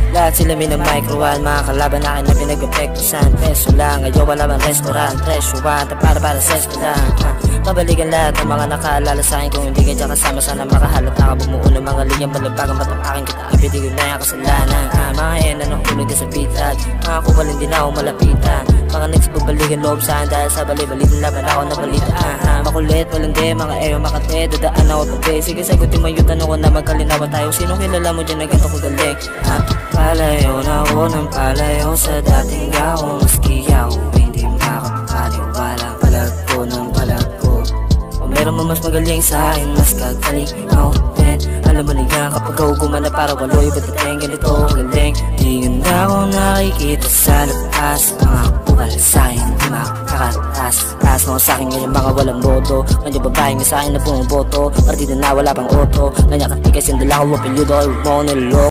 Lahat sila minamicroan, mga kalaban akin na pinag-epektusan. Peso lang, ngayon wala bang restaurant, presyuan, para sa eskwelahan. Pabalikan lahat ng mga nakaalala sa akin. Kung hindi ka dyan kasama, sana makahalata ka. Bumuo ng mga linyang balabagang matapakin kita. Abiti ko na yung kasalanan. Mga hena ng hulog ka sa pitad, mga kupal hindi na ako malapitan. Mga next babalikan loob saan dahil sa bali-balitan laban ako na balita. Makulit, malandi, mga eyo makate, dadaan ako pati. Sige sagutin mo yung tanong ko na magkalinawan tayo. Sinong kilala mo dyan na ganito kagaling? Palayo na ako ng palayo sa dating gao. Maski ako hindi makapaniwala. Palag ko ng palag ko. Kung meron mo mas magaling sa akin, mas kagaling ako din. Alam mo na yan kapag huguman na para walo. Iba't dating ganito galing. Di ganda ako nakikita sa labas. Mga bukal sa akin, di makakatas. Taas mo sa akin ngayon mga walang boto. Nandiyo babae nga sa akin na bumoboto. Partida na wala pang auto. Nandiyan katigas yung dala ko, wapilyudo. Huwag mo niloloko.